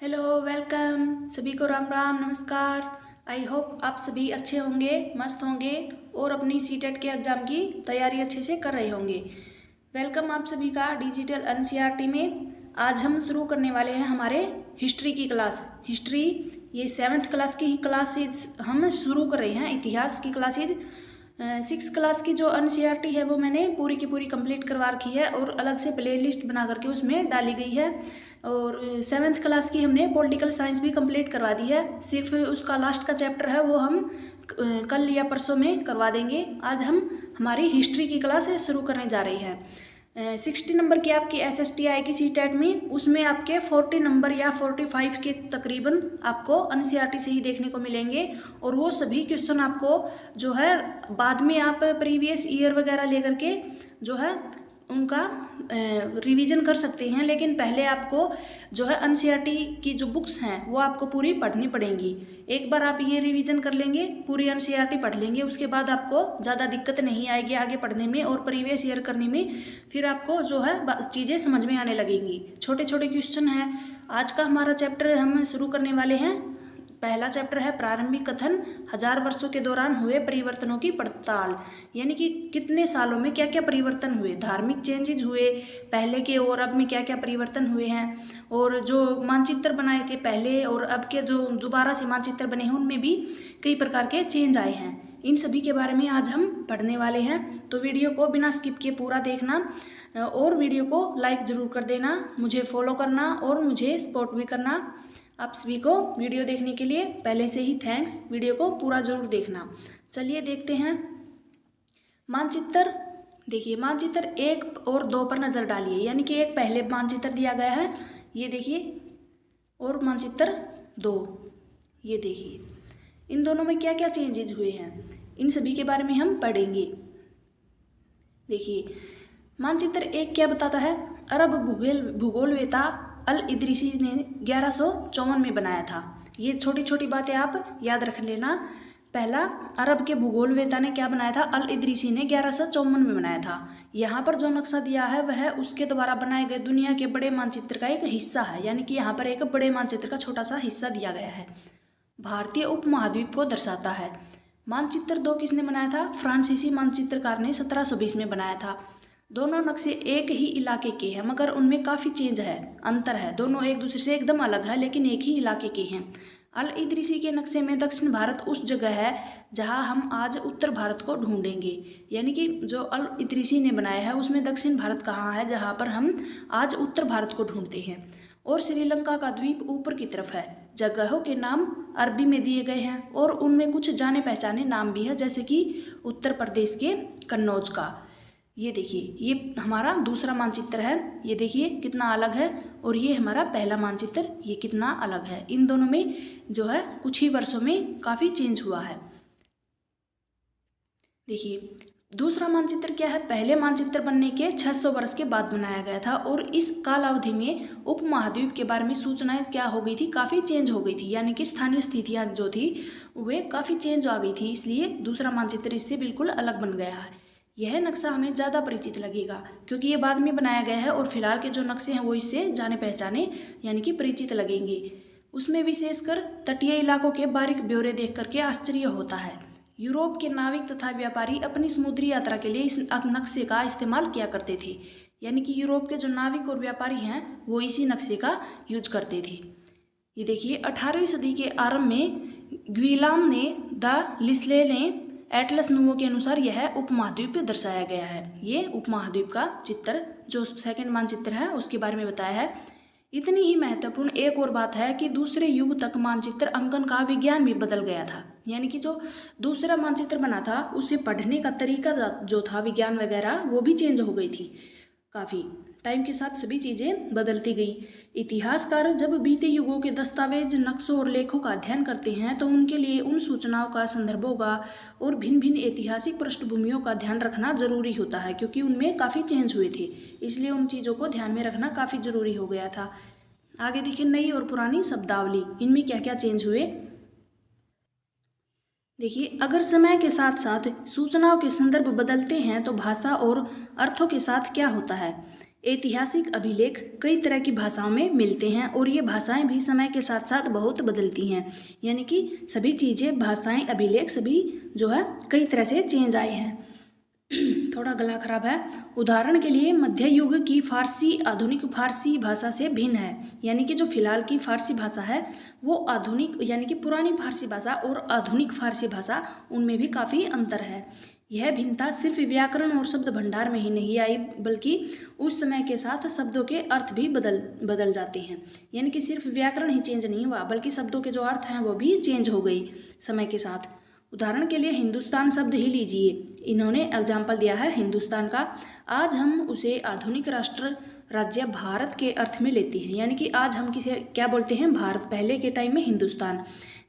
Hello, welcome सभी को। राम राम, नमस्कार। आई होप आप सभी अच्छे होंगे, मस्त होंगे और अपनी सीटेट के एग्ज़ाम की तैयारी अच्छे से कर रहे होंगे। वेलकम आप सभी का डिजिटल एनसीईआरटी में। आज हम शुरू करने वाले हैं हमारे हिस्ट्री की क्लास। हिस्ट्री ये 7th क्लास की क्लासेज हम शुरू कर रहे हैं। इतिहास की क्लासेज 6th क्लास की जो एनसीईआरटी है वो मैंने पूरी की पूरी कंप्लीट करवा रखी है और अलग से प्ले लिस्ट बना करके उसमें डाली गई है। और 7th क्लास की हमने पॉलिटिकल साइंस भी कंप्लीट करवा दी है। सिर्फ उसका लास्ट का चैप्टर है वो हम कल या परसों में करवा देंगे। आज हम हमारी हिस्ट्री की क्लास शुरू करने जा रहे हैं। 60 नंबर की आपकी SST आएगी सीटेट में, उसमें आपके 40 नंबर या 45 के तकरीबन आपको एनसीईआरटी से ही देखने को मिलेंगे। और वो सभी क्वेश्चन आपको जो है बाद में आप प्रीवियस ईयर वगैरह लेकर के जो है उनका रिवीजन कर सकते हैं। लेकिन पहले आपको जो है एनसीईआरटी की जो बुक्स हैं वो आपको पूरी पढ़नी पड़ेंगी। एक बार आप ये रिवीजन कर लेंगे, पूरी एनसीईआरटी पढ़ लेंगे, उसके बाद आपको ज़्यादा दिक्कत नहीं आएगी आगे पढ़ने में और प्रीवियस ईयर करने में। फिर आपको जो है चीज़ें समझ में आने लगेंगी। छोटे छोटे क्वेश्चन हैं। आज का हमारा चैप्टर हम शुरू करने वाले हैं। पहला चैप्टर है प्रारंभिक कथन, 1000 वर्षों के दौरान हुए परिवर्तनों की पड़ताल। यानी कि कितने सालों में क्या क्या परिवर्तन हुए, धार्मिक चेंजेज हुए पहले के और अब में क्या क्या परिवर्तन हुए हैं। और जो मानचित्र बनाए थे पहले और अब के जो दोबारा से मानचित्र बने हैं उनमें भी कई प्रकार के चेंज आए हैं। इन सभी के बारे में आज हम पढ़ने वाले हैं। तो वीडियो को बिना स्किप किए पूरा देखना और वीडियो को लाइक ज़रूर कर देना, मुझे फॉलो करना और मुझे सपोर्ट भी करना। आप सभी को वीडियो देखने के लिए पहले से ही थैंक्स। वीडियो को पूरा जरूर देखना। चलिए देखते हैं मानचित्र। देखिए मानचित्र 1 और 2 पर नज़र डालिए। यानी कि एक पहले मानचित्र दिया गया है, ये देखिए, और मानचित्र 2 ये देखिए। इन दोनों में क्या क्या चेंजेज हुए हैं इन सभी के बारे में हम पढ़ेंगे। देखिए मानचित्र 1 क्या बताता है। अरब भूगोलवेता अल इदरीसी ने 1154 में बनाया था। ये छोटी छोटी बातें आप याद रख लेना। पहला, अरब के भूगोलवेता ने क्या बनाया था, अल इदरीसी ने 1154 में बनाया था। यहाँ पर जो नक्शा दिया है वह उसके द्वारा बनाए गए दुनिया के बड़े मानचित्र का एक हिस्सा है। यानी कि यहाँ पर एक बड़े मानचित्र का छोटा सा हिस्सा दिया गया है। भारतीय उपमहाद्वीप को दर्शाता है। मानचित्र 2 किसने बनाया था, फ्रांसीसी मानचित्रकार ने 1720 में बनाया था। दोनों नक्शे एक ही इलाके के हैं मगर उनमें काफ़ी चेंज है, अंतर है। दोनों एक दूसरे से एकदम अलग है लेकिन एक ही इलाके के हैं। अल इदरीसी के नक्शे में दक्षिण भारत उस जगह है जहां हम आज उत्तर भारत को ढूंढेंगे। यानी कि जो अल इदरीसी ने बनाया है उसमें दक्षिण भारत कहाँ है जहां पर हम आज उत्तर भारत को ढूंढते हैं। और श्रीलंका का द्वीप ऊपर की तरफ है। जगहों के नाम अरबी में दिए गए हैं और उनमें कुछ जाने पहचाने नाम भी है, जैसे कि उत्तर प्रदेश के कन्नौज का। ये देखिए, ये हमारा दूसरा मानचित्र है। ये देखिए कितना अलग है। और ये हमारा पहला मानचित्र, ये कितना अलग है। इन दोनों में जो है कुछ ही वर्षों में काफ़ी चेंज हुआ है। देखिए दूसरा मानचित्र क्या है, पहले मानचित्र बनने के 600 वर्ष के बाद बनाया गया था। और इस कालावधि में उपमहाद्वीप के बारे में सूचनाएं क्या हो गई थी, काफ़ी चेंज हो गई थी। यानी कि स्थानीय स्थितियाँ जो थी वे काफ़ी चेंज आ गई थी, इसलिए दूसरा मानचित्र इससे बिल्कुल अलग बन गया है। यह नक्शा हमें ज़्यादा परिचित लगेगा क्योंकि ये बाद में बनाया गया है और फिलहाल के जो नक्शे हैं वो इससे जाने पहचाने यानी कि परिचित लगेंगे। उसमें विशेषकर तटीय इलाकों के बारीक ब्यौरे देख करके आश्चर्य होता है। यूरोप के नाविक तथा व्यापारी अपनी समुद्री यात्रा के लिए इस नक्शे का इस्तेमाल किया करते थे। यानी कि यूरोप के जो नाविक और व्यापारी हैं वो इसी नक्शे का यूज करते थे। ये देखिए 18वीं सदी के आरंभ में ग्विलाम ने द लिस्ले ने एटलस नुवो के अनुसार यह उपमहाद्वीप दर्शाया गया है। ये उपमहाद्वीप का चित्र जो सेकंड मानचित्र है उसके बारे में बताया है। इतनी ही महत्वपूर्ण एक और बात है कि दूसरे युग तक मानचित्र अंकन का विज्ञान भी बदल गया था। यानी कि जो दूसरा मानचित्र बना था उसे पढ़ने का तरीका जो था, विज्ञान वगैरह, वो भी चेंज हो गई थी। काफ़ी टाइम के साथ सभी चीज़ें बदलती गई। इतिहासकार जब बीते युगों के दस्तावेज, नक्शों और लेखों का अध्ययन करते हैं तो उनके लिए उन सूचनाओं का, संदर्भों का और भिन्न भिन्न ऐतिहासिक पृष्ठभूमियों का ध्यान रखना जरूरी होता है क्योंकि उनमें काफ़ी चेंज हुए थे। इसलिए उन चीज़ों को ध्यान में रखना काफ़ी ज़रूरी हो गया था। आगे देखिए नई और पुरानी शब्दावली, इनमें क्या क्या चेंज हुए। देखिए अगर समय के साथ साथ सूचनाओं के संदर्भ बदलते हैं तो भाषा और अर्थों के साथ क्या होता है। ऐतिहासिक अभिलेख कई तरह की भाषाओं में मिलते हैं और ये भाषाएं भी समय के साथ साथ बहुत बदलती हैं, यानी कि सभी चीज़ें, भाषाएं, अभिलेख सभी जो है कई तरह से चेंज आए हैं। थोड़ा गला खराब है। उदाहरण के लिए मध्य युग की फारसी आधुनिक फारसी भाषा से भिन्न है, यानी कि जो फिलहाल की फारसी भाषा है वो आधुनिक यानी कि पुरानी फारसी भाषा और आधुनिक फारसी भाषा उनमें भी काफ़ी अंतर है। यह भिन्नता सिर्फ व्याकरण और शब्द भंडार में ही नहीं आई, बल्कि उस समय के साथ शब्दों के अर्थ भी बदल जाते हैं। यानी कि सिर्फ व्याकरण ही चेंज नहीं हुआ, बल्कि शब्दों के जो अर्थ हैं वो भी चेंज हो गई समय के साथ। उदाहरण के लिए हिंदुस्तान शब्द ही लीजिए, इन्होंने एग्जाम्पल दिया है हिंदुस्तान का। आज हम उसे आधुनिक राष्ट्र राज्य भारत के अर्थ में लेते हैं, यानी कि आज हम किसे क्या बोलते हैं, भारत, पहले के टाइम में हिंदुस्तान।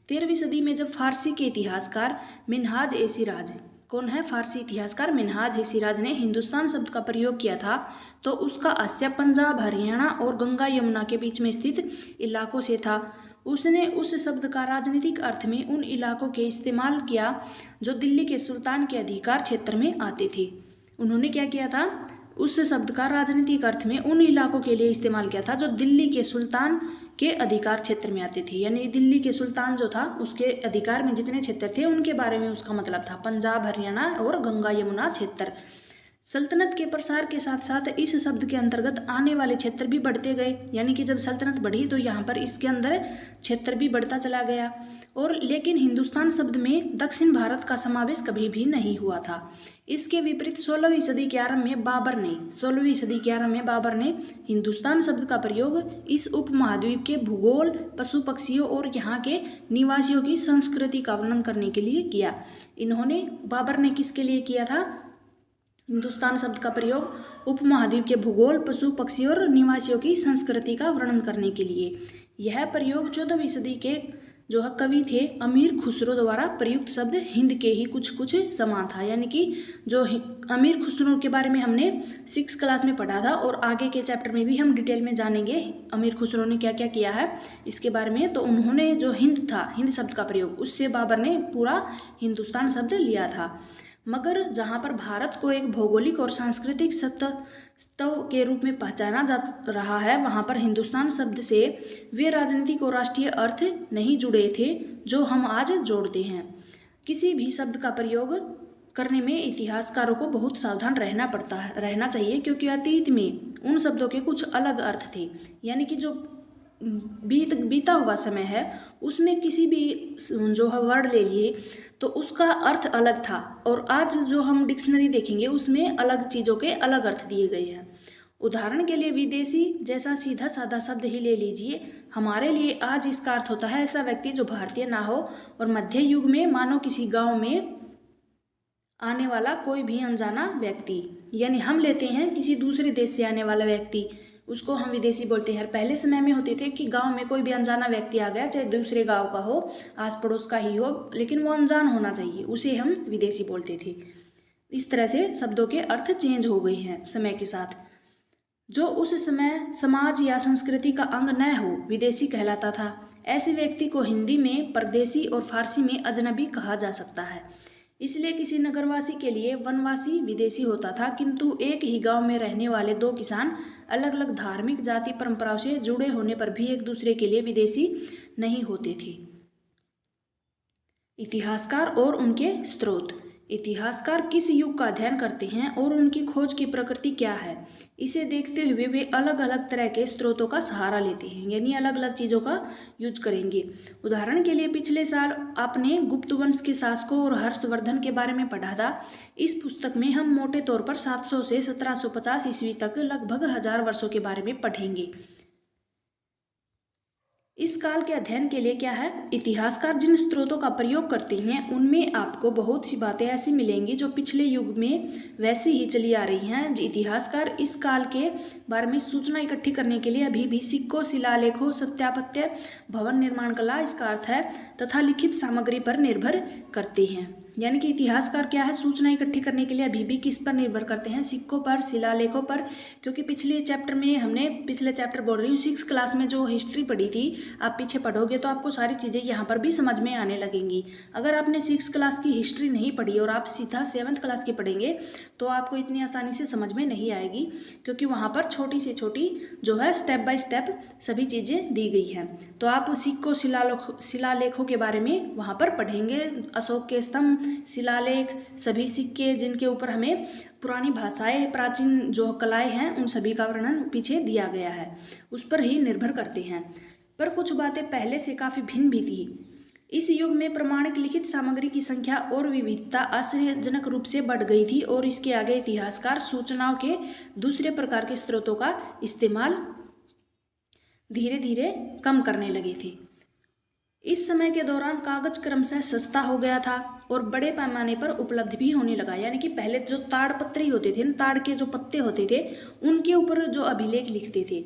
13वीं सदी में जब फारसी के इतिहासकार मिन्हाज ए सिराज, कौन है, फारसी इतिहासकार मिन्हाज ए सिराज ने हिंदुस्तान शब्द का प्रयोग किया था, तो उसका आशय पंजाब, हरियाणा और गंगा यमुना के बीच में स्थित इलाकों से था। उसने उस शब्द का राजनीतिक अर्थ में उन इलाकों के इस्तेमाल किया जो दिल्ली के सुल्तान के अधिकार क्षेत्र में आते थे। उन्होंने क्या किया था, उस शब्द का राजनीतिक अर्थ में उन इलाकों के लिए इस्तेमाल किया था जो दिल्ली के सुल्तान के अधिकार क्षेत्र में आते थे, यानी दिल्ली के सुल्तान जो था उसके अधिकार में जितने क्षेत्र थे उनके बारे में उसका मतलब था, पंजाब, हरियाणा और गंगा यमुना क्षेत्र। सल्तनत के प्रसार के साथ साथ इस शब्द के अंतर्गत आने वाले क्षेत्र भी बढ़ते गए, यानी कि जब सल्तनत बढ़ी तो यहाँ पर इसके अंदर क्षेत्र भी बढ़ता चला गया। और लेकिन हिंदुस्तान शब्द में दक्षिण भारत का समावेश कभी भी नहीं हुआ था। इसके विपरीत 16वीं सदी के आरंभ में बाबर ने हिंदुस्तान शब्द का प्रयोग इस उपमहाद्वीप के भूगोल, पशु पक्षियों और यहाँ के निवासियों की संस्कृति का वर्णन करने के लिए किया। बाबर ने किसके लिए किया था हिंदुस्तान शब्द का प्रयोग? उपमहाद्वीप के भूगोल, पशु पक्षी और निवासियों की संस्कृति का वर्णन करने के लिए। यह प्रयोग 14वीं सदी के जो है कवि थे अमीर खुसरो द्वारा प्रयुक्त शब्द हिंद के ही कुछ कुछ समान था, यानी कि जो अमीर खुसरो के बारे में हमने 6 क्लास में पढ़ा था और आगे के चैप्टर में भी हम डिटेल में जानेंगे अमीर खुसरो ने क्या क्या किया है इसके बारे में। तो उन्होंने जो हिंद था, हिंद शब्द का प्रयोग, उससे बाबर ने पूरा हिंदुस्तान शब्द लिया था। मगर जहाँ पर भारत को एक भौगोलिक और सांस्कृतिक सत्ता के रूप में पहचाना जा रहा है, वहाँ पर हिंदुस्तान शब्द से वे राजनीतिक और राष्ट्रीय अर्थ नहीं जुड़े थे जो हम आज जोड़ते हैं। किसी भी शब्द का प्रयोग करने में इतिहासकारों को बहुत सावधान रहना चाहिए, क्योंकि अतीत में उन शब्दों के कुछ अलग अर्थ थे, यानी कि जो बीता हुआ समय है उसमें किसी भी जो है वर्ड ले लिए तो उसका अर्थ अलग था, और आज जो हम डिक्शनरी देखेंगे उसमें अलग चीज़ों के अलग अर्थ दिए गए हैं। उदाहरण के लिए विदेशी जैसा सीधा साधा शब्द ही ले लीजिए, हमारे लिए आज इसका अर्थ होता है ऐसा व्यक्ति जो भारतीय ना हो, और मध्य युग में मानो किसी गांव में आने वाला कोई भी अनजाना व्यक्ति, यानी हम लेते हैं किसी दूसरे देश से आने वाला व्यक्ति, उसको हम विदेशी बोलते हैं। पहले समय में होते थे कि गांव में कोई भी अनजाना व्यक्ति आ गया, चाहे दूसरे गांव का हो, आस पड़ोस का ही हो, लेकिन वो अनजान होना चाहिए, उसे हम विदेशी बोलते थे। इस तरह से शब्दों के अर्थ चेंज हो गए हैं समय के साथ। जो उस समय समाज या संस्कृति का अंग न हो विदेशी कहलाता था। ऐसे व्यक्ति को हिंदी में परदेशी और फारसी में अजनबी कहा जा सकता है। इसलिए किसी नगरवासी के लिए वनवासी विदेशी होता था, किंतु एक ही गांव में रहने वाले दो किसान अलग अलग धार्मिक जाति परंपराओं से जुड़े होने पर भी एक दूसरे के लिए विदेशी नहीं होते थे। इतिहासकार और उनके स्रोत। इतिहासकार किस युग का अध्ययन करते हैं और उनकी खोज की प्रकृति क्या है, इसे देखते हुए वे अलग अलग तरह के स्रोतों का सहारा लेते हैं, यानी अलग अलग चीज़ों का यूज करेंगे। उदाहरण के लिए पिछले साल आपने गुप्त वंश के शासकों और हर्षवर्धन के बारे में पढ़ा था। इस पुस्तक में हम मोटे तौर पर 700 से 1750 ईस्वी तक लगभग 1000 वर्षों के बारे में पढ़ेंगे। इस काल के अध्ययन के लिए क्या है, इतिहासकार जिन स्रोतों का प्रयोग करते हैं उनमें आपको बहुत सी बातें ऐसी मिलेंगी जो पिछले युग में वैसे ही चली आ रही हैं। इतिहासकार इस काल के बारे में सूचना इकट्ठी करने के लिए अभी भी सिक्कों, शिलालेखों, सत्यापत्य, भवन निर्माण कला, इसका अर्थ है, तथा लिखित सामग्री पर निर्भर करते हैं। यानी कि इतिहासकार क्या है, सूचना इकट्ठी करने के लिए अभी भी किस पर निर्भर करते हैं, सिक्कों पर, शिलालेखों पर। क्योंकि पिछले चैप्टर में हमने, पिछले चैप्टर बोल रही हूँ, 6 क्लास में जो हिस्ट्री पढ़ी थी, आप पीछे पढ़ोगे तो आपको सारी चीज़ें यहाँ पर भी समझ में आने लगेंगी। अगर आपने 6 क्लास की हिस्ट्री नहीं पढ़ी और आप सीधा 7th क्लास की पढ़ेंगे तो आपको इतनी आसानी से समझ में नहीं आएगी, क्योंकि वहाँ पर छोटी से छोटी जो है स्टेप बाय स्टेप सभी चीज़ें दी गई हैं। तो आप सिक्कों, शिलालेखों के बारे में वहाँ पर पढ़ेंगे, अशोक के स्तंभ, शिलालेख, सभी सिक्के जिनके ऊपर हमें पुरानी भाषाएं, प्राचीन जो कलाएं हैं, उन सभी का वर्णन पीछे दिया गया है, उस पर ही निर्भर करते हैं। पर कुछ बातें पहले से काफ़ी भिन्न भी थी। इस युग में प्रमाणिक लिखित सामग्री की संख्या और विविधता आश्चर्यजनक रूप से बढ़ गई थी और इसके आगे इतिहासकार सूचनाओं के दूसरे प्रकार के स्रोतों का इस्तेमाल धीरे धीरे कम करने लगे थे। इस समय के दौरान कागज क्रमशः सस्ता हो गया था और बड़े पैमाने पर उपलब्ध भी होने लगा। यानी कि पहले जो ताड़पत्री होते थे, ताड़ के जो पत्ते होते थे, उनके ऊपर जो अभिलेख लिखते थे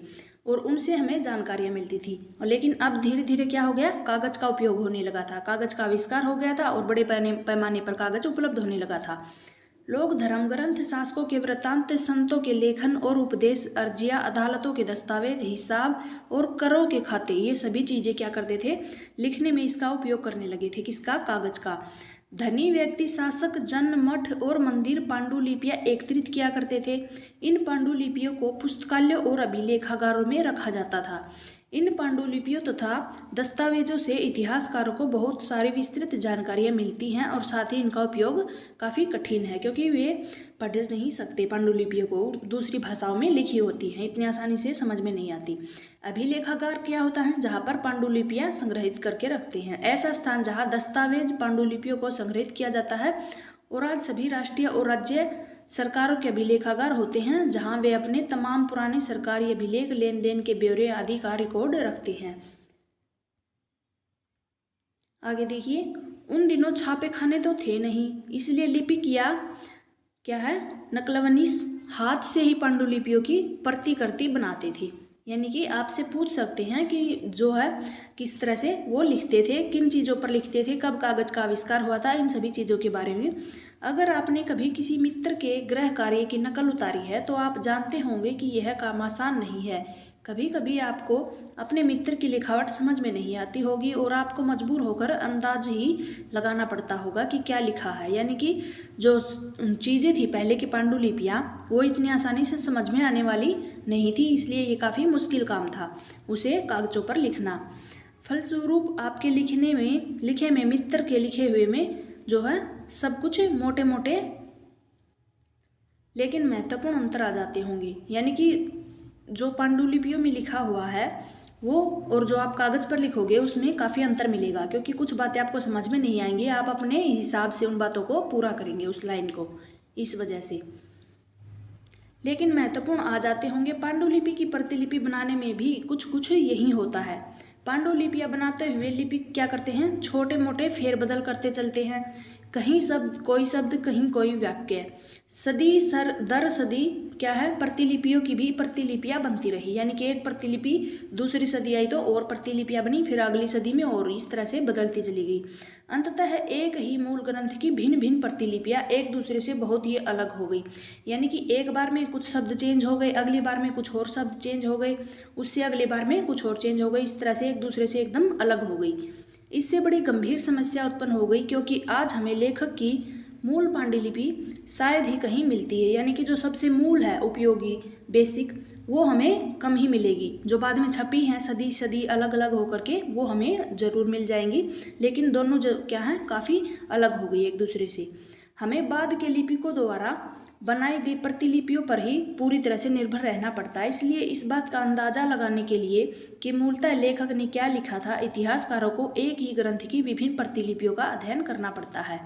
और उनसे हमें जानकारियाँ मिलती थी। और लेकिन अब धीरे धीरे क्या हो गया, कागज का उपयोग होने लगा था, कागज का आविष्कार हो गया था और बड़े पैमाने पर कागज उपलब्ध होने लगा था। लोग धर्म ग्रंथ, शासकों के वृत्तांत, संतों के लेखन और उपदेश, अर्जियां, अदालतों के दस्तावेज, हिसाब और करों के खाते, ये सभी चीज़ें क्या करते थे, लिखने में इसका उपयोग करने लगे थे। किसका? कागज का। धनी व्यक्ति, शासक, जन, मठ और मंदिर पांडुलिपियां एकत्रित किया करते थे। इन पांडुलिपियों को पुस्तकालय और अभिलेखागारों में रखा जाता था। इन पांडुलिपियों तथा दस्तावेजों से इतिहासकारों को बहुत सारी विस्तृत जानकारियाँ मिलती हैं और साथ ही इनका उपयोग काफ़ी कठिन है, क्योंकि वे पढ़ नहीं सकते पांडुलिपियों को, दूसरी भाषाओं में लिखी होती हैं, इतनी आसानी से समझ में नहीं आती। अभिलेखागार क्या होता है? जहाँ पर पांडुलिपियाँ संग्रहित करके रखते हैं, ऐसा स्थान जहाँ दस्तावेज, पांडुलिपियों को संग्रहित किया जाता है। और आज सभी राष्ट्रीय और राज्य सरकारों के अभिलेखागार होते हैं, जहां वे अपने तमाम पुराने सरकारी अभिलेख, लेन देन के ब्यौरे आदि का रिकॉर्ड रखते हैं। आगे देखिए, उन दिनों छापे खाने तो थे नहीं, इसलिए लिपिक या क्या है, नकलवनीस हाथ से ही पांडुलिपियों की प्रतिकृति बनाते थे। यानी कि आपसे पूछ सकते हैं कि जो है किस तरह से वो लिखते थे, किन चीज़ों पर लिखते थे, कब कागज का आविष्कार हुआ था, इन सभी चीज़ों के बारे में। अगर आपने कभी किसी मित्र के गृह कार्य की नकल उतारी है तो आप जानते होंगे कि यह काम आसान नहीं है। कभी कभी आपको अपने मित्र की लिखावट समझ में नहीं आती होगी और आपको मजबूर होकर अंदाज ही लगाना पड़ता होगा कि क्या लिखा है। यानी कि जो चीज़ें थी पहले की पांडुलिपियाँ, वो इतनी आसानी से समझ में आने वाली नहीं थी, इसलिए ये काफ़ी मुश्किल काम था उसे कागजों पर लिखना। फलस्वरूप आपके लिखे में मित्र के लिखे हुए में जो है सब कुछ मोटे मोटे लेकिन महत्वपूर्ण अंतर आ जाते होंगे। यानी कि जो पांडुलिपियों में लिखा हुआ है वो और जो आप कागज़ पर लिखोगे उसमें काफ़ी अंतर मिलेगा, क्योंकि कुछ बातें आपको समझ में नहीं आएंगी, आप अपने हिसाब से उन बातों को पूरा करेंगे, उस लाइन को, इस वजह से। लेकिन महत्वपूर्ण आ जाते होंगे। पांडुलिपि की प्रतिलिपि बनाने में भी कुछ यही होता है। पांडुलिपियाँ बनाते हुए लिपिक क्या करते हैं, छोटे मोटे फेरबदल करते चलते हैं, कहीं शब्द कहीं कोई वाक्य। सदी दर सदी क्या है, प्रतिलिपियों की भी प्रतिलिपियाँ बनती रही। यानी कि एक प्रतिलिपि दूसरी सदी आई तो और प्रतिलिपियाँ बनी, फिर अगली सदी में और इस तरह से बदलती चली गई। अंततः एक ही मूल ग्रंथ की भिन्न भिन्न प्रतिलिपियाँ एक दूसरे से बहुत ही अलग हो गई। यानी कि एक बार में कुछ शब्द चेंज हो गए, अगली बार में कुछ और शब्द चेंज हो गए, उससे अगली बार में कुछ और चेंज हो गई, इस तरह से एक दूसरे से एकदम अलग हो गई। इससे बड़ी गंभीर समस्या उत्पन्न हो गई, क्योंकि आज हमें लेखक की मूल पांडुलिपि शायद ही कहीं मिलती है। यानी कि जो सबसे मूल है, उपयोगी, बेसिक, वो हमें कम ही मिलेगी। जो बाद में छपी हैं सदी अलग अलग होकर के, वो हमें ज़रूर मिल जाएंगी, लेकिन दोनों जो क्या है काफ़ी अलग हो गई एक दूसरे से। हमें बाद के लिपिकों द्वारा बनाई गई प्रतिलिपियों पर ही पूरी तरह से निर्भर रहना पड़ता है। इसलिए इस बात का अंदाज़ा लगाने के लिए कि मूलतः लेखक ने क्या लिखा था, इतिहासकारों को एक ही ग्रंथ की विभिन्न प्रतिलिपियों का अध्ययन करना पड़ता है।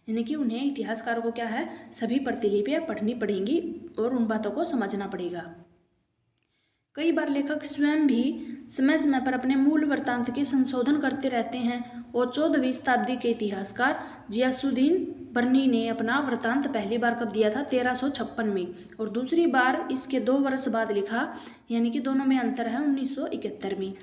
यानी कि उन्हें, इतिहासकारों को क्या है, सभी प्रतिलिपियाँ पढ़नी पड़ेंगी और उन बातों को समझना पड़ेगा। कई बार लेखक स्वयं भी समय समय पर अपने मूल वृत्तांत के संशोधन करते रहते हैं और 14वीं शताब्दी के इतिहासकार जियासुद्दीन बर्नी ने अपना वृत्तांत पहली बार कब दिया था, 1356 में, और दूसरी बार इसके 2 वर्ष बाद लिखा। यानी कि दोनों में अंतर है, 1971 में।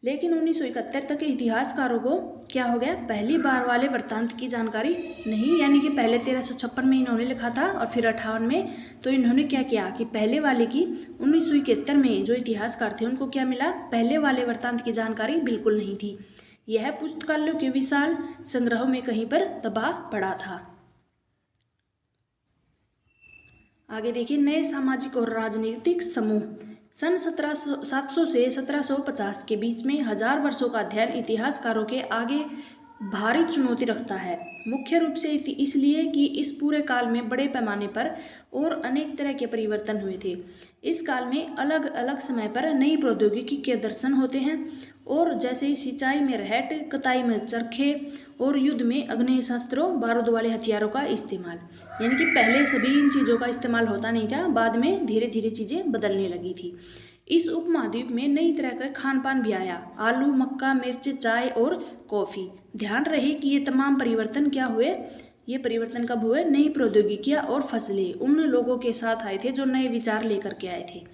लेकिन 1971 तक के इतिहासकारों को क्या हो गया, पहली बार वाले वृत्तांत की जानकारी नहीं, यानी कि पहले 1356 में इन्होंने लिखा था और फिर 58 में, तो इन्होंने क्या किया कि पहले वाले की 1971 में जो इतिहासकार थे उनको क्या मिला, पहले वाले वृत्तांत की जानकारी बिल्कुल नहीं थी। यह पुस्तकालयों के विशाल संग्रह में कहीं पर दबा पड़ा था। आगे देखिए, नए सामाजिक और राजनीतिक समूह। सन 700 से 1750 के बीच में 1000 वर्षों का अध्ययन इतिहासकारों के आगे भारी चुनौती रखता है, मुख्य रूप से इसलिए कि इस पूरे काल में बड़े पैमाने पर और अनेक तरह के परिवर्तन हुए थे। इस काल में अलग अलग समय पर नई प्रौद्योगिकी के दर्शन होते हैं, और जैसे सिंचाई में रहट, कताई में चरखे और युद्ध में आग्नेयास्त्रों, बारूद वाले हथियारों का इस्तेमाल। यानी कि पहले सभी इन चीज़ों का इस्तेमाल होता नहीं था, बाद में धीरे धीरे चीज़ें बदलने लगी थी। इस उपमहाद्वीप में नई तरह का खान पान भी आया, आलू, मक्का, मिर्च, चाय और कॉफ़ी। ध्यान रहे कि ये तमाम परिवर्तन क्या हुए, ये परिवर्तन कब हुए, नई प्रौद्योगिकियाँ और फसलें उन लोगों के साथ आए थे जो नए विचार लेकर के आए थे।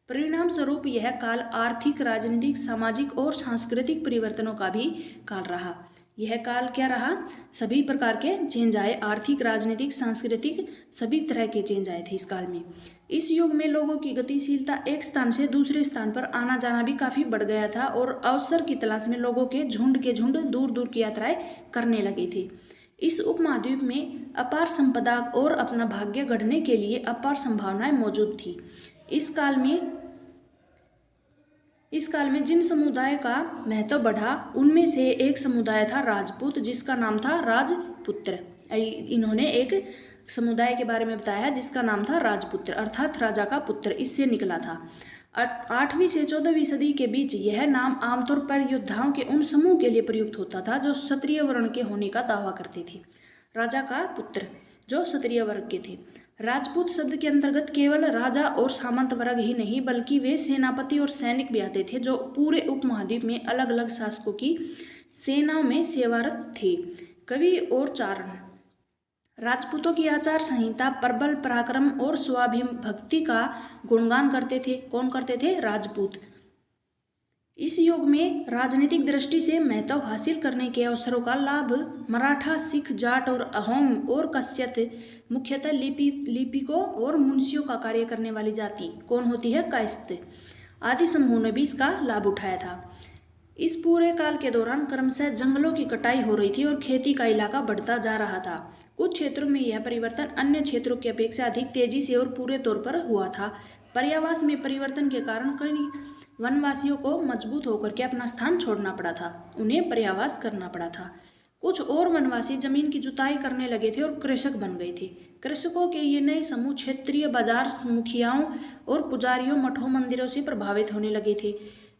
परिणाम स्वरूप यह काल आर्थिक, राजनीतिक, सामाजिक और सांस्कृतिक परिवर्तनों का भी काल रहा। यह काल क्या रहा, सभी प्रकार के चेंज आए, आर्थिक, राजनीतिक, सांस्कृतिक सभी तरह के चेंज आए थे इस काल में। इस युग में लोगों की गतिशीलता, एक स्थान से दूसरे स्थान पर आना जाना भी काफ़ी बढ़ गया था, और अवसर की तलाश में लोगों के झुंड दूर दूर की यात्राएं करने लगे थे। इस उपमहाद्वीप में अपार संपदा और अपना भाग्य गढ़ने के लिए अपार संभावनाएं मौजूद थी। इस काल में जिन समुदाय का महत्व बढ़ा उनमें से एक समुदाय था राजपूत, जिसका नाम था राजपुत्र। इन्होंने एक समुदाय के बारे में बताया जिसका नाम था राजपुत्र, अर्थात राजा का पुत्र, इससे निकला था। 8वीं से 14वीं सदी के बीच यह नाम आमतौर पर योद्धाओं के उन समूह के लिए प्रयुक्त होता था जो क्षत्रिय वर्ण के होने का दावा करते थे। राजा का पुत्र जो क्षत्रिय वर्ग के थे। राजपूत शब्द के अंतर्गत केवल राजा और सामंत वर्ग ही नहीं, बल्कि वे सेनापति और सैनिक भी आते थे जो पूरे उपमहाद्वीप में अलग अलग शासकों की सेनाओं में सेवारत थे। कवि और चारण। राजपूतों की आचार संहिता प्रबल पराक्रम और स्वाभिभक्ति का गुणगान करते थे। कौन करते थे? राजपूत। इस युग में राजनीतिक दृष्टि से महत्व हासिल करने के अवसरों का लाभ मराठा, सिख, जाट और अहोम और कश्यप, मुख्यतः लिपिकों और मुंशियों का कार्य करने वाली जाति कौन होती है? कायस्थ आदि समूहों ने भी इसका लाभ उठाया था। इस पूरे काल के दौरान क्रमशः जंगलों की कटाई हो रही थी और खेती का इलाका बढ़ता जा रहा था। कुछ क्षेत्रों में यह परिवर्तन अन्य क्षेत्रों की अपेक्षा अधिक तेजी से और पूरे तौर पर हुआ था। पर्यावरण में परिवर्तन के कारण कई वनवासियों को मजबूत होकर के अपना स्थान छोड़ना पड़ा था, उन्हें पर्यावास करना पड़ा था। कुछ और वनवासी जमीन की जुताई करने लगे थे और कृषक बन गए थे। कृषकों के ये नए समूह क्षेत्रीय बाजार मुखियाओं और पुजारियों, मठों, मंदिरों से प्रभावित होने लगे थे।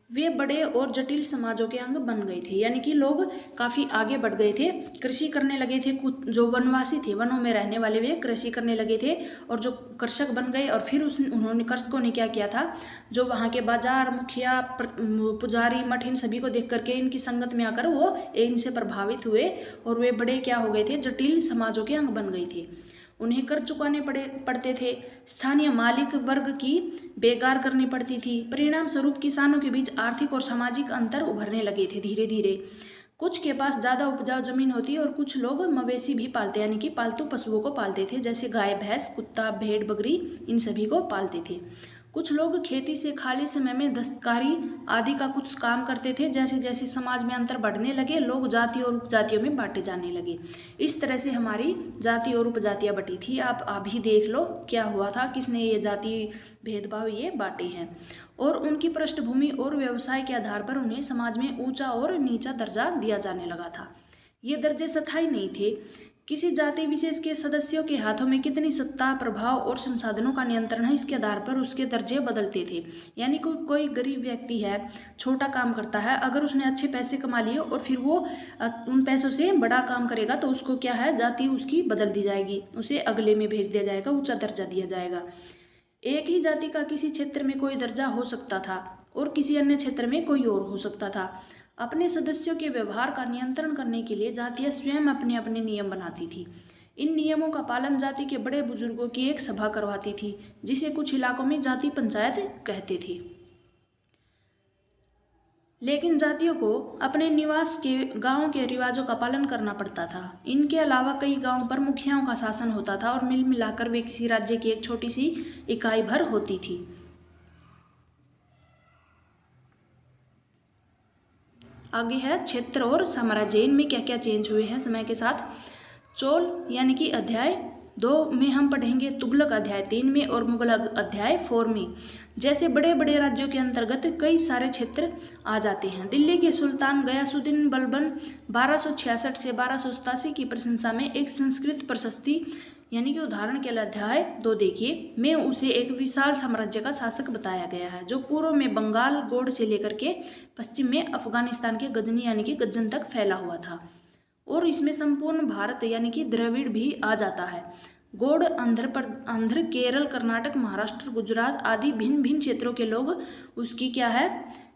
वे बड़े और जटिल समाजों के अंग बन गए थे, यानी कि लोग काफ़ी आगे बढ़ गए थे, कृषि करने लगे थे। कुछ जो वनवासी थे, वनों में रहने वाले, वे कृषि करने लगे थे और जो कृषक बन गए। और फिर उन्होंने कृषकों ने क्या किया था, जो वहाँ के बाजार, मुखिया, पुजारी, मठ, इन सभी को देख करके इनकी संगत में आकर वो इनसे प्रभावित हुए और वे बड़े क्या हो गए थे, जटिल समाजों के अंग बन गए थे। उन्हें कर चुकाने पड़ते थे, स्थानीय मालिक वर्ग की बेगार करनी पड़ती थी। परिणाम स्वरूप किसानों के बीच आर्थिक और सामाजिक अंतर उभरने लगे थे धीरे धीरे। कुछ के पास ज़्यादा उपजाऊ जमीन होती और कुछ लोग मवेशी भी पालते, यानी कि पालतू पशुओं को पालते थे, जैसे गाय, भैंस, कुत्ता, भेड़, बकरी, इन सभी को पालते थे। कुछ लोग खेती से खाली समय में दस्तकारी आदि का कुछ काम करते थे। जैसे जैसे समाज में अंतर बढ़ने लगे, लोग जाति और उपजातियों में बांटे जाने लगे। इस तरह से हमारी जाति और उपजातियां बटी थी। आप अभी देख लो क्या हुआ था, किसने ये जाति भेदभाव ये बांटे हैं, और उनकी पृष्ठभूमि और व्यवसाय के आधार पर उन्हें समाज में ऊंचा और नीचा दर्जा दिया जाने लगा था। ये दर्जे स्थायी नहीं थे। किसी जाति विशेष के सदस्यों के हाथों में कितनी सत्ता, प्रभाव और संसाधनों का नियंत्रण है, इसके आधार पर उसके दर्जे बदलते थे। यानी कोई गरीब व्यक्ति है, छोटा काम करता है, अगर उसने अच्छे पैसे कमा लिए और फिर वो उन पैसों से बड़ा काम करेगा तो उसको क्या है, जाति उसकी बदल दी जाएगी, उसे अगले में भेज दिया जाएगा, ऊंचा दर्जा दिया जाएगा। एक ही जाति का किसी क्षेत्र में कोई दर्जा हो सकता था और किसी अन्य क्षेत्र में कोई और हो सकता था। अपने सदस्यों के व्यवहार का नियंत्रण करने के लिए जातियां स्वयं अपने अपने नियम बनाती थी। इन नियमों का पालन जाति के बड़े बुजुर्गों की एक सभा करवाती थी, जिसे कुछ इलाकों में जाति पंचायत कहते थे। लेकिन जातियों को अपने निवास के गांव के रिवाजों का पालन करना पड़ता था। इनके अलावा कई गांवों पर मुखियाओं का शासन होता था और मिल मिलाकर वे किसी राज्य की एक छोटी सी इकाई भर होती थी। आगे है क्षेत्र और साम्राज्य। इनमें क्या क्या चेंज हुए हैं समय के साथ। चोल यानी कि अध्याय 2 में हम पढ़ेंगे तुगलक अध्याय 3 में और मुगल अध्याय 4 में। जैसे बड़े बड़े राज्यों के अंतर्गत कई सारे क्षेत्र आ जाते हैं। दिल्ली के सुल्तान गयासुद्दीन बलबन 1266 से 1287 की प्रशंसा में एक संस्कृत प्रशस्ति यानी कि उदाहरण के लिए अध्याय 2 देखिए, में उसे एक विशाल साम्राज्य का शासक बताया गया है जो पूर्व में बंगाल गोड़ से लेकर के पश्चिम में अफगानिस्तान के गजनी यानी कि गज्जन तक फैला हुआ था। और इसमें संपूर्ण भारत यानी कि द्रविड़ भी आ जाता है। गौड़ आंध्र केरल कर्नाटक महाराष्ट्र गुजरात आदि भिन्न भिन्न क्षेत्रों के लोग उसकी क्या है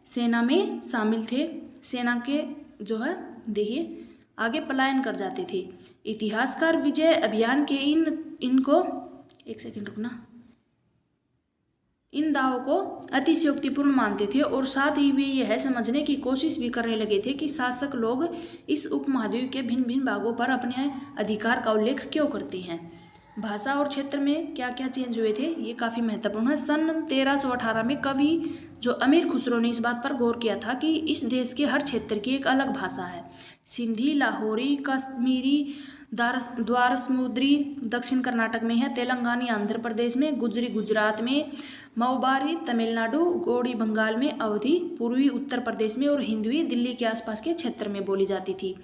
सेना में शामिल थे। सेना के जो है देखिए आगे पलायन कर जाते थे। इतिहासकार विजय अभियान के इनको एक सेकंड रुकना, इन दावों को अतिशयोक्तिपूर्ण मानते थे और साथ ही वे यह समझने की कोशिश भी करने लगे थे कि शासक लोग इस उपमहाद्वीप के भिन्न भिन्न भागों पर अपने अधिकार का उल्लेख क्यों करते हैं। भाषा और क्षेत्र में क्या क्या चेंज हुए थे ये काफ़ी महत्वपूर्ण है। सन 1318 में कवि जो अमीर खुसरो ने इस बात पर गौर किया था कि इस देश के हर क्षेत्र की एक अलग भाषा है। सिंधी, लाहौरी, कश्मीरी, द्वारसमुद्री दक्षिण कर्नाटक में है, तेलंगानी आंध्र प्रदेश में, गुजरी गुजरात में, मऊबारी तमिलनाडु, गोड़ी बंगाल में, अवधी पूर्वी उत्तर प्रदेश में और हिंदवी दिल्ली के आसपास के क्षेत्र में बोली जाती थी।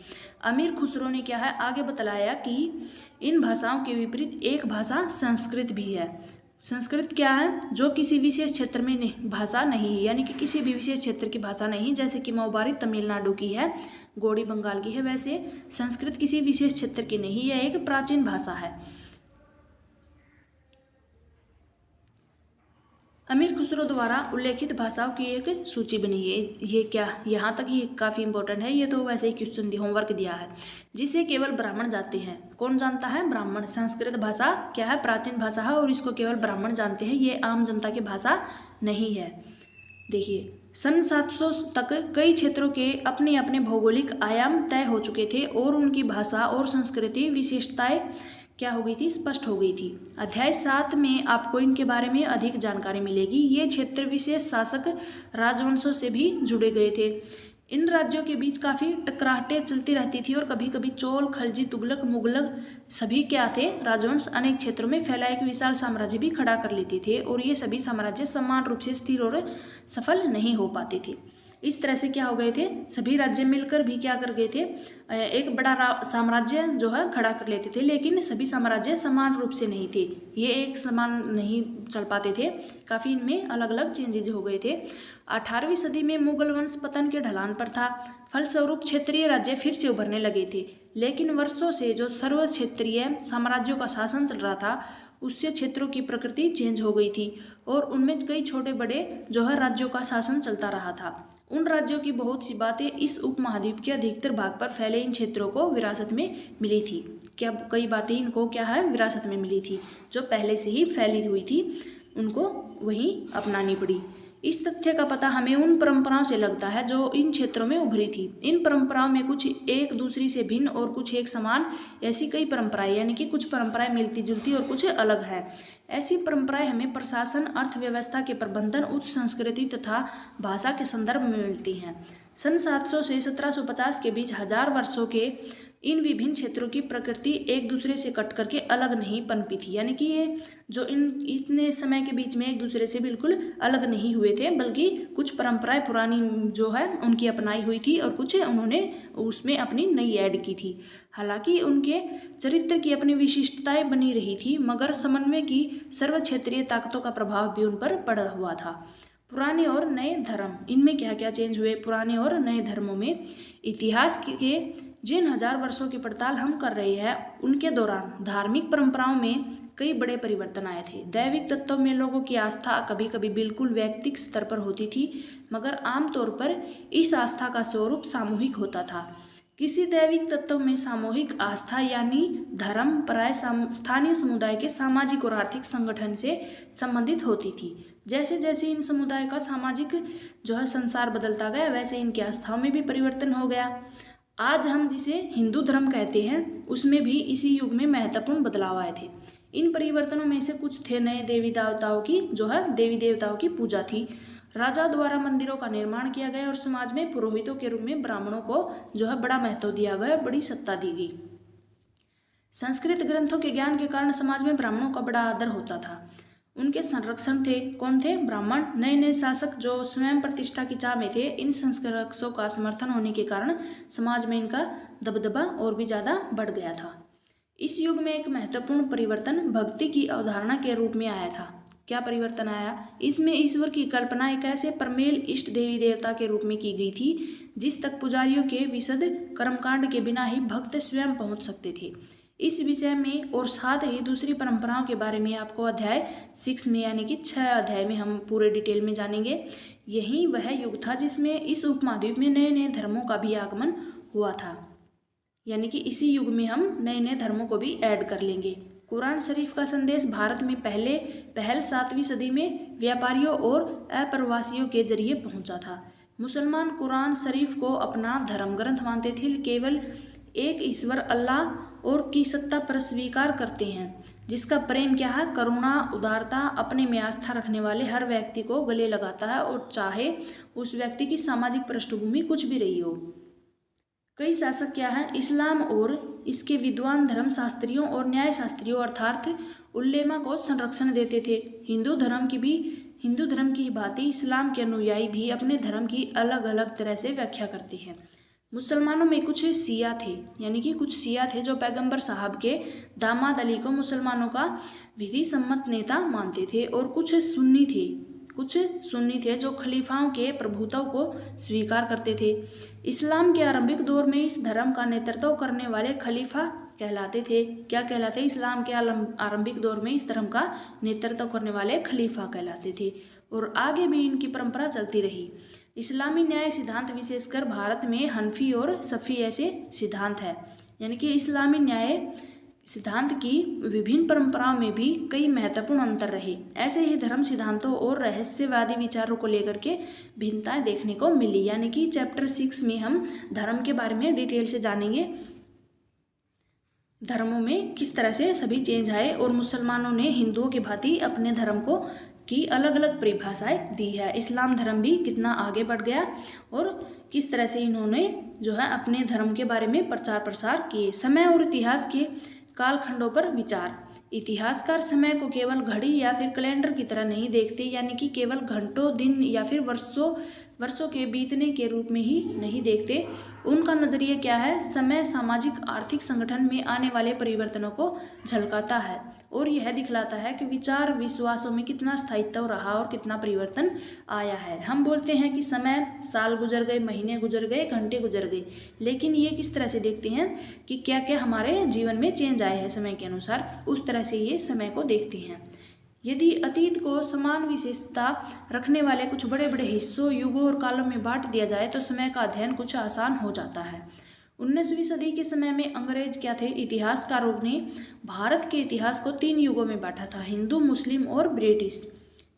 अमीर खुसरो ने क्या है आगे बतलाया कि इन भाषाओं के विपरीत एक भाषा संस्कृत भी है। संस्कृत क्या है जो किसी विशेष क्षेत्र में भाषा नहीं है, यानी कि किसी भी विशेष क्षेत्र की भाषा नहीं, जैसे कि मऊबारी तमिलनाडु की है, गोड़ी बंगाल की है, वैसे संस्कृत किसी विशेष क्षेत्र की नहीं है, एक प्राचीन भाषा है। अमीर खुसरो द्वारा उल्लेखित भाषाओं की एक सूची बनी है। ये क्या यहाँ तक ही काफ़ी इंपॉर्टेंट है, ये तो वैसे ही क्वेश्चन होमवर्क दिया है। जिसे केवल ब्राह्मण जानते हैं। कौन जानता है? ब्राह्मण। संस्कृत भाषा क्या है प्राचीन भाषा है और इसको केवल ब्राह्मण जानते हैं, ये आम जनता की भाषा नहीं है। देखिए सन 700 तक कई क्षेत्रों के अपने अपने भौगोलिक आयाम तय हो चुके थे और उनकी भाषा और संस्कृति विशेषताएं क्या हो गई थी स्पष्ट हो गई थी। अध्याय 7 में आपको इनके बारे में अधिक जानकारी मिलेगी। ये क्षेत्र विशेष शासक राजवंशों से भी जुड़े गए थे। इन राज्यों के बीच काफ़ी टकराहटें चलती रहती थी और कभी कभी चोल, खलजी, तुगलक, मुगलक सभी क्या थे राजवंश अनेक क्षेत्रों में फैला एक विशाल साम्राज्य भी खड़ा कर लेते थे और ये सभी साम्राज्य समान रूप से स्थिर और सफल नहीं हो पाते थे। इस तरह से क्या हो गए थे सभी राज्य मिलकर भी क्या कर गए थे एक बड़ा साम्राज्य जो है खड़ा कर लेते थे, लेकिन सभी साम्राज्य समान रूप से नहीं थे, ये एक समान नहीं चल पाते थे, काफ़ी इनमें अलग अलग चेंजेज हो गए थे। 18वीं सदी में मुगल वंश पतन के ढलान पर था, फलस्वरूप क्षेत्रीय राज्य फिर से उभरने लगे थे। लेकिन वर्षों से जो सर्व क्षेत्रीय साम्राज्यों का शासन चल रहा था उससे क्षेत्रों की प्रकृति चेंज हो गई थी और उनमें कई छोटे बड़े जो है राज्यों का शासन चलता रहा था। उन राज्यों की बहुत सी बातें इस उपमहाद्वीप के अधिकतर भाग पर फैले इन क्षेत्रों को विरासत में मिली थी। क्या कई बातें इनको क्या है विरासत में मिली थी जो पहले से ही फैली हुई थी, उनको वहीं अपनानी पड़ी। इस तथ्य का पता हमें उन परंपराओं से लगता है जो इन क्षेत्रों में उभरी थी। इन परंपराओं में कुछ एक दूसरी से भिन्न और कुछ एक समान, ऐसी कई परंपराएं, यानी कि कुछ परंपराएं मिलती जुलती और कुछ अलग है। ऐसी परंपराएं हमें प्रशासन, अर्थव्यवस्था के प्रबंधन, उच्च संस्कृति तथा भाषा के संदर्भ में मिलती हैं। सन 700 से 1750 के बीच 1000 वर्षों के इन विभिन्न क्षेत्रों की प्रकृति एक दूसरे से कट करके अलग नहीं पनपी थी, यानी कि ये जो इन इतने समय के बीच में एक दूसरे से बिल्कुल अलग नहीं हुए थे, बल्कि कुछ परंपराएं पुरानी जो है उनकी अपनाई हुई थी और कुछ उन्होंने उसमें अपनी नई ऐड की थी। हालांकि उनके चरित्र की अपनी विशिष्टताएं बनी रही थी, मगर समन्वय की सर्व क्षेत्रीय ताकतों का प्रभाव भी उन पर पड़ा हुआ था। पुराने और नए धर्म, इनमें क्या क्या चेंज हुए पुराने और नए धर्मों में। इतिहास के जिन 1000 वर्षों की पड़ताल हम कर रहे हैं उनके दौरान धार्मिक परंपराओं में कई बड़े परिवर्तन आए थे। दैविक तत्वों में लोगों की आस्था कभी कभी बिल्कुल वैयक्तिक स्तर पर होती थी, मगर आमतौर पर इस आस्था का स्वरूप सामूहिक होता था। किसी दैविक तत्व में सामूहिक आस्था यानी धर्म प्राय स्थानीय समुदाय के सामाजिक और आर्थिक संगठन से संबंधित होती थी। जैसे जैसे इन समुदाय का सामाजिक जो है संसार बदलता गया, वैसे इनकी आस्थाओं में भी परिवर्तन हो गया। आज हम जिसे हिंदू धर्म कहते हैं, उसमें भी इसी युग में महत्वपूर्ण बदलाव आए थे। इन परिवर्तनों में से कुछ थे नए देवी देवताओं की पूजा थी, राजा द्वारा मंदिरों का निर्माण किया गया और समाज में पुरोहितों के रूप में ब्राह्मणों को जो है बड़ा महत्व दिया गया और बड़ी सत्ता दी गई। संस्कृत ग्रंथों के ज्ञान के कारण समाज में ब्राह्मणों का बड़ा आदर होता था। उनके संरक्षण थे, कौन थे? ब्राह्मण। नए नए शासक जो स्वयं प्रतिष्ठा की चाह में थे, इन संरक्षकों का समर्थन होने के कारण समाज में इनका दबदबा और भी ज़्यादा बढ़ गया था। इस युग में एक महत्वपूर्ण परिवर्तन भक्ति की अवधारणा के रूप में आया था। क्या परिवर्तन आया? इसमें ईश्वर की कल्पना एक ऐसे परमेल इष्ट देवी देवता के रूप में की गई थी जिस तक पुजारियों के विशद कर्मकांड के बिना ही भक्त स्वयं पहुंच सकते थे। इस विषय में और साथ ही दूसरी परंपराओं के बारे में आपको अध्याय 6 में यानी कि 6 अध्याय में हम पूरे डिटेल में जानेंगे। यही वह युग था जिसमें इस उपमहाद्वीप में नए नए धर्मों का भी आगमन हुआ था, यानी कि इसी युग में हम नए नए धर्मों को भी ऐड कर लेंगे। कुरान शरीफ का संदेश भारत में पहल 7वीं सदी में व्यापारियों और अप्रवासियों के जरिए पहुंचा था। मुसलमान कुरान शरीफ को अपना धर्म ग्रंथ मानते थे, केवल एक ईश्वर अल्लाह और की सत्ता पर स्वीकार करते हैं, जिसका प्रेम क्या है? करुणा, उदारता, अपने में आस्था रखने वाले हर व्यक्ति को गले लगाता है और चाहे उस व्यक्ति की सामाजिक पृष्ठभूमि कुछ भी रही हो। कई शासक क्या है? इस्लाम और इसके विद्वान धर्म शास्त्रियों और न्याय शास्त्रियों अर्थात उल्लेमा को संरक्षण देते थे। हिंदू धर्म की भांति इस्लाम के अनुयायी भी अपने धर्म की अलग अलग तरह से व्याख्या करते हैं। मुसलमानों में कुछ शिया थे, यानी कि कुछ शिया थे जो पैगंबर साहब के दामाद अली को मुसलमानों का विधि सम्मत नेता मानते थे, और कुछ सुन्नी थे जो खलीफाओं के प्रभुत्व को स्वीकार करते थे। इस्लाम के आरंभिक दौर में इस धर्म का नेतृत्व करने वाले खलीफा कहलाते थे। क्या कहलाते? इस्लाम के आरंभिक दौर में इस धर्म का नेतृत्व करने वाले खलीफा कहलाते थे, और आगे भी इनकी परंपरा चलती रही। इस्लामी न्याय सिद्धांत विशेषकर भारत में हनफी और शफी ऐसे सिद्धांत है, यानी कि इस्लामी न्याय सिद्धांत की विभिन्न परंपराओं में भी कई महत्वपूर्ण अंतर रहे। ऐसे ही धर्म सिद्धांतों और रहस्यवादी विचारों को लेकर के भिन्नताएं देखने को मिली, यानी कि चैप्टर 6 में हम धर्म के बारे में डिटेल से जानेंगे। धर्मों में किस तरह से सभी चेंज आए और मुसलमानों ने हिंदुओं की भांति अपने धर्म को की अलग अलग परिभाषाएं दी है। इस्लाम धर्म भी कितना आगे बढ़ गया और किस तरह से इन्होंने जो है अपने धर्म के बारे में प्रचार प्रसार किए। समय और इतिहास के कालखंडों पर विचार। इतिहासकार समय को केवल घड़ी या फिर कैलेंडर की तरह नहीं देखते, यानी कि केवल घंटों, दिन या फिर वर्षों के बीतने के रूप में ही नहीं देखते। उनका नजरिया क्या है? समय सामाजिक आर्थिक संगठन में आने वाले परिवर्तनों को झलकाता है और यह दिखलाता है कि विचार विश्वासों में कितना स्थायित्व रहा और कितना परिवर्तन आया है। हम बोलते हैं कि समय, साल गुजर गए, महीने गुजर गए, घंटे गुजर गए, लेकिन ये किस तरह से देखते हैं कि क्या क्या हमारे जीवन में चेंज आए हैं समय के अनुसार, उस तरह से ये समय को देखते हैं। यदि अतीत को समान विशेषता रखने वाले कुछ बड़े बड़े हिस्सों, युगों और कालों में बांट दिया जाए तो समय का अध्ययन कुछ आसान हो जाता है। 19वीं सदी के समय में अंग्रेज क्या थे? इतिहासकारों ने भारत के इतिहास को 3 युगों में बांटा था, हिंदू, मुस्लिम और ब्रिटिश।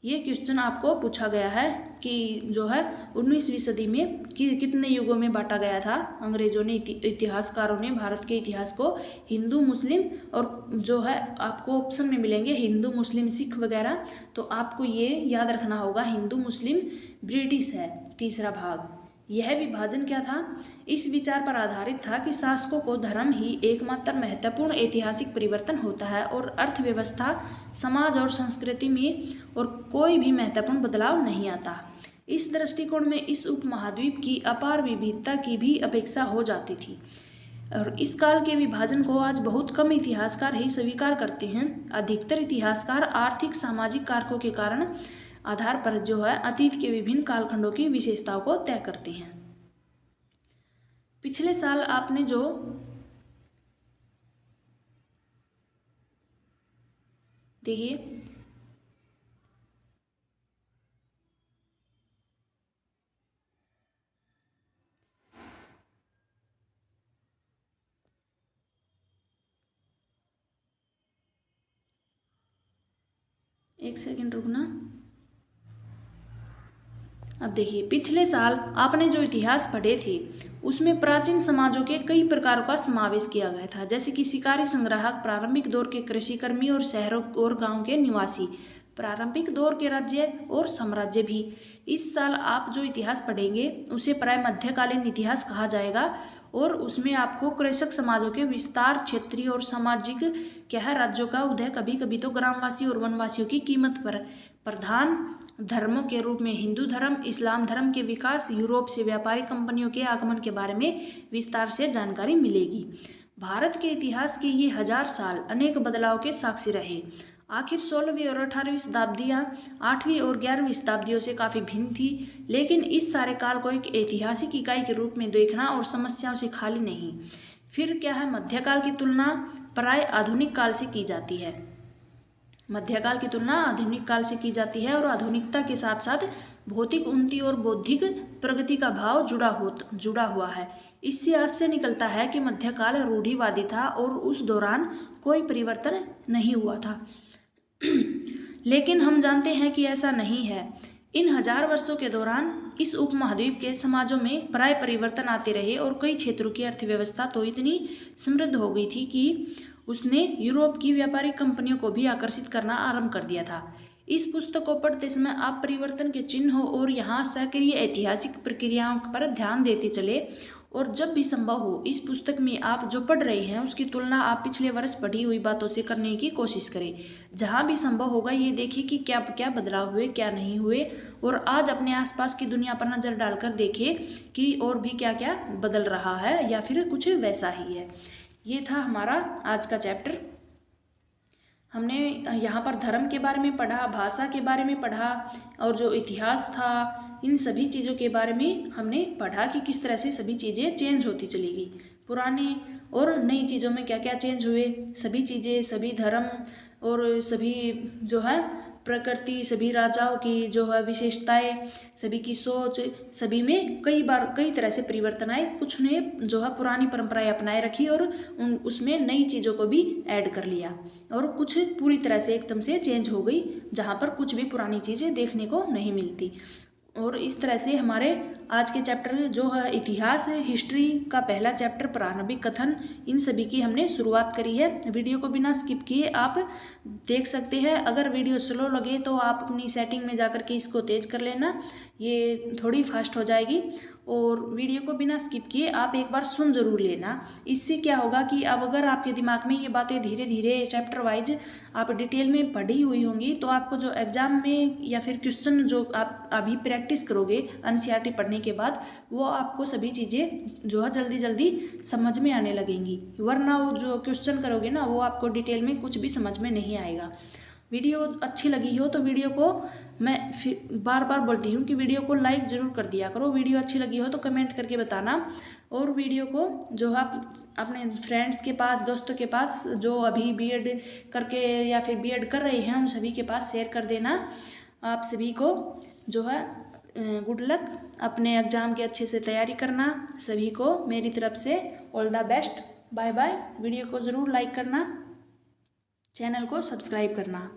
ये क्वेश्चन आपको पूछा गया है कि जो है 19वीं सदी में कितने युगों में बांटा गया था? अंग्रेजों ने, इतिहासकारों ने भारत के इतिहास को हिंदू, मुस्लिम और जो है आपको ऑप्शन में मिलेंगे हिंदू, मुस्लिम, सिख वगैरह, तो आपको ये याद रखना होगा हिंदू, मुस्लिम, ब्रिटिश है तीसरा भाग। यह विभाजन क्या था? इस विचार पर आधारित था कि शासकों को धर्म ही एकमात्र महत्वपूर्ण ऐतिहासिक परिवर्तन होता है और अर्थव्यवस्था, समाज और संस्कृति में और कोई भी महत्वपूर्ण बदलाव नहीं आता। इस दृष्टिकोण में इस उपमहाद्वीप की अपार विविधता की भी अपेक्षा हो जाती थी, और इस काल के विभाजन को आज बहुत कम इतिहासकार ही स्वीकार करते हैं। अधिकतर इतिहासकार आर्थिक सामाजिक कारकों के कारण आधार पर जो है अतीत के विभिन्न कालखंडों की विशेषताओं को तय करते हैं। पिछले साल आपने जो देखिए एक सेकंड रुकना। अब देखिए, पिछले साल आपने जो इतिहास पढ़े थे उसमें प्राचीन समाजों के कई प्रकारों का समावेश किया गया था, जैसे कि शिकारी संग्राहक, प्रारंभिक दौर के कृषिकर्मी और शहरों और गांव के निवासी, प्रारंभिक दौर के राज्य और साम्राज्य भी। इस साल आप जो इतिहास पढ़ेंगे उसे प्राय मध्यकालीन इतिहास कहा जाएगा और उसमें आपको कृषक समाजों के विस्तार, क्षेत्रीय और सामाजिक क्या है राज्यों का उदय, कभी कभी तो ग्रामवासी और वनवासियों की कीमत पर, प्रधान धर्मों के रूप में हिंदू धर्म, इस्लाम धर्म के विकास, यूरोप से व्यापारी कंपनियों के आगमन के बारे में विस्तार से जानकारी मिलेगी। भारत के इतिहास के ये 1000 साल अनेक बदलाव के साक्षी रहे। आखिर 16वीं और 18वीं शताब्दियाँ 8वीं और 11वीं शताब्दियों से काफ़ी भिन्न थी, लेकिन इस सारे काल को एक ऐतिहासिक इकाई के रूप में देखना और समस्याओं से खाली नहीं। फिर क्या है, मध्यकाल की तुलना प्राय आधुनिक काल से की जाती है। मध्यकाल की तुलना आधुनिक काल से की जाती है और आधुनिकता के साथ साथ भौतिक उन्नति और बौद्धिक प्रगति का भाव जुड़ा हुआ है। इससे आशय निकलता है कि मध्यकाल रूढ़िवादी था और उस दौरान कोई परिवर्तन नहीं हुआ था। लेकिन हम जानते हैं कि ऐसा नहीं है। इन 1000 वर्षों के दौरान इस उपमहाद्वीप के समाजों में प्राय परिवर्तन आते रहे और कई क्षेत्रों की अर्थव्यवस्था तो इतनी समृद्ध हो गई थी कि उसने यूरोप की व्यापारिक कंपनियों को भी आकर्षित करना आरंभ कर दिया था। इस पुस्तक को पढ़ते समय आप परिवर्तन के चिन्हों और यहाँ सक्रिय ऐतिहासिक प्रक्रियाओं पर ध्यान देते चले और जब भी संभव हो इस पुस्तक में आप जो पढ़ रहे हैं उसकी तुलना आप पिछले वर्ष पढ़ी हुई बातों से करने की कोशिश करें। जहाँ भी संभव होगा ये देखिए कि क्या क्या बदलाव हुए, क्या नहीं हुए, और आज अपने आसपास की दुनिया पर नज़र डालकर देखें कि और भी क्या क्या बदल रहा है या फिर कुछ वैसा ही है। ये था हमारा आज का चैप्टर। हमने यहाँ पर धर्म के बारे में पढ़ा, भाषा के बारे में पढ़ा और जो इतिहास था, इन सभी चीज़ों के बारे में हमने पढ़ा कि किस तरह से सभी चीज़ें चेंज होती चलेगी, पुराने और नई चीज़ों में क्या क्या चेंज हुए, सभी चीज़ें, सभी धर्म और सभी जो है प्रकृति, सभी राजाओं की जो है विशेषताएं, सभी की सोच, सभी में कई तरह से परिवर्तन आए। कुछ ने जो है पुरानी परंपराएं अपनाए रखी और उसमें नई चीज़ों को भी ऐड कर लिया और कुछ पूरी तरह से एकदम से चेंज हो गई, जहाँ पर कुछ भी पुरानी चीज़ें देखने को नहीं मिलती। और इस तरह से हमारे आज के चैप्टर जो है इतिहास, हिस्ट्री का पहला चैप्टर प्रारंभिक कथन, इन सभी की हमने शुरुआत करी है। वीडियो को बिना स्किप किए आप देख सकते हैं। अगर वीडियो स्लो लगे तो आप अपनी सेटिंग में जाकर के इसको तेज़ कर लेना, ये थोड़ी फास्ट हो जाएगी। और वीडियो को बिना स्किप किए आप एक बार सुन जरूर लेना। इससे क्या होगा कि अब अगर आपके दिमाग में ये बातें धीरे धीरे चैप्टर वाइज आप डिटेल में पढ़ी हुई होंगी तो आपको जो एग्ज़ाम में या फिर क्वेश्चन जो आप अभी प्रैक्टिस करोगे एनसीईआरटी पढ़ने के बाद, वो आपको सभी चीज़ें जो है जल्दी जल्दी समझ में आने लगेंगी। वरना वो जो क्वेश्चन करोगे ना वो आपको डिटेल में कुछ भी समझ में नहीं आएगा। वीडियो अच्छी लगी हो तो वीडियो को मैं फिर बार बार बोलती हूँ कि वीडियो को लाइक ज़रूर कर दिया करो। वीडियो अच्छी लगी हो तो कमेंट करके बताना और वीडियो को जो आप अपने फ्रेंड्स के पास, दोस्तों के पास जो अभी बीएड करके या फिर बीएड कर रहे हैं उन सभी के पास शेयर कर देना। आप सभी को जो है गुड लक, अपने एग्ज़ाम की अच्छे से तैयारी करना। सभी को मेरी तरफ से all the best. Bye bye. Video को ज़रूर लाइक करना, चैनल को सब्सक्राइब करना।